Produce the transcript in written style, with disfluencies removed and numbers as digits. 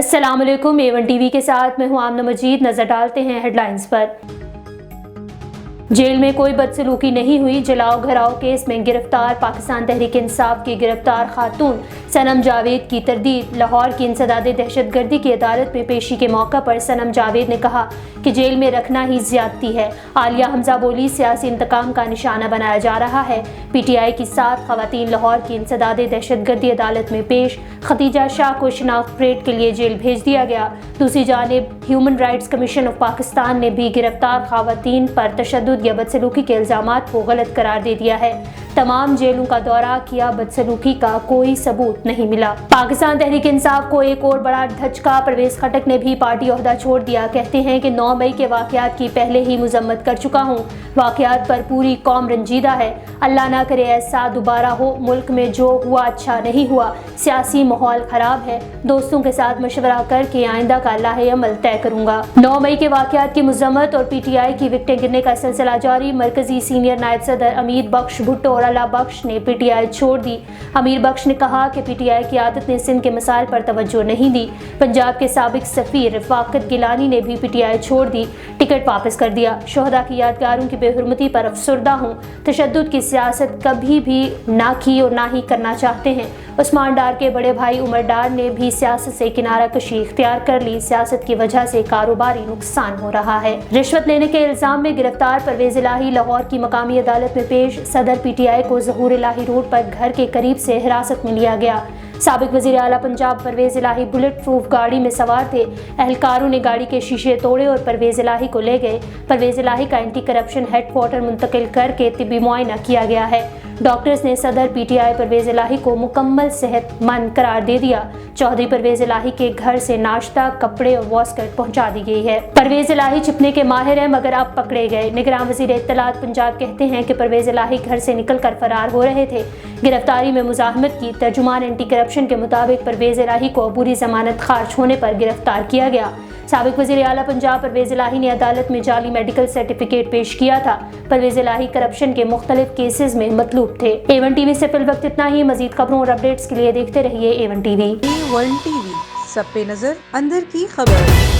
अस्सलाम वालेकुम। A1 TV के साथ मैं हूं आमना मजीद। नजर डालते हैं हेडलाइंस पर। जेल में कोई बदसलूकी नहीं हुई। जलाओ घराओ केस में गिरफ्तार पाकिस्तान तहरीक इंसाफ की गिरफ्तार खातून सनम जावेद की तरदीद। लाहौर की इंसदादे दहशतगर्दी की अदालत में पेशी के मौका पर सनम जावेद ने कहा कि जेल में रखना ही ज्यादती है। आलिया हमजा बोली, सियासी इंतकाम का निशाना बनाया जा रहा है। PTI की 7 खवातीन लाहौर की इंसदादे दहशतगर्दी अदालत में पेश। खदीजा शाह को शनाख्त परेड के लिए जेल भेज दिया गया। दूसरी जानिब human rights commission of Pakistan ने भी गिरफ्तार खवातीन पर तशद्दुद या बदसलूकी के इल्जामात को गलत करार दे दिया है। तमाम जेलों का दौरा किया, बदसलूकी का कोई सबूत नहीं मिला। पाकिस्तान तहरीक इंसाफ को एक और बड़ा धचका। परवेज खटक ने भी पार्टी ओहदा छोड़ दिया। कहते हैं कि 9 मई के वाकयात की पहले ही मुजम्मत कर चुका हूँ। वाकयात पर पूरी कौम रंजीदा है। अल्लाह ना करे ऐसा दोबारा हो। मुल्क में जो हुआ अच्छा नहीं हुआ। सियासी माहौल खराब है। दोस्तों के साथ मशवरा करके आइंदा का लाहे अमल तय करूंगा। 9 मई के वाकयात की मुजम्मत और PTI की विकटें गिरने का सिलसिला जारी। मरकजी सीनियर नायब सदर अमीर बख्श भुट्टो और अल्लाह बख्श ने PTI छोड़ दी। अमीर बख्श ने कहा कि PTI की आदत ने सिंध के मसाइल पर तवज्जो नहीं दी। पंजाब के साबिक सफीर रफाकत गिलानी ने भी PTI छोड़ दी, टिकट वापस कर दिया। शोहदा की यादगारों की बेहुरमती पर अफसरदा हूँ। तशद्दुद की सियासत कभी भी ना की और ना ही करना चाहते हैं। उस्मान डार के बड़े भाई उमर डार ने भी सियासत से किनारा कशी इख्तियार कर ली। सियासत की वजह से कारोबारी नुकसान हो रहा है। रिश्वत लेने के इल्जाम में गिरफ्तार परवेज इलाही लाहौर की मकामी अदालत में पेश। सदर PTI को ज़हूर इलाही रोड पर घर के करीब से हिरासत में लिया गया। साबिक वज़ीर आला पंजाब परवेज इलाही बुलेट प्रूफ गाड़ी में सवार थे। एहलकारों ने गाड़ी के शीशे तोड़े और परवेज इलाही को ले गए। परवेज इलाही का एंटी करप्शन हेडक्वार्टर मुंतकिल करके तिब्बी मुआयना किया गया है। डॉक्टर्स ने सदर PTI परवेज इलाही को मुकम्मल सेहतमंद करार दे दिया। चौधरी परवेज इलाही के घर से नाश्ता, कपड़े और वॉस्कट पहुंचा दी गई है। परवेज इलाही छिपने के माहिर हैं मगर अब पकड़े गए। निगरान वज़ीर इत्तलात पंजाब कहते हैं कि परवेज इलाही घर से निकलकर फरार हो रहे थे। गिरफ्तारी में मुजाहमत की। तर्जुमान एंटी करप्शन के मुताबिक परवेज इलाही को अबूरी जमानत खारिज होने पर गिरफ्तार किया गया। साबिक वज़ीर आला पंजाब परवेज इलाही ने अदालत में जाली मेडिकल सर्टिफिकेट पेश किया था। परवेज इलाही करप्शन के मुख्तलिफ केसेस में मतलूब थे। A1 टीवी से फिल वक्त इतना ही। मजीद खबरों और अपडेट्स के लिए देखते रहिए A1 टीवी। A1 टीवी, सब पे नजर, अंदर की खबर।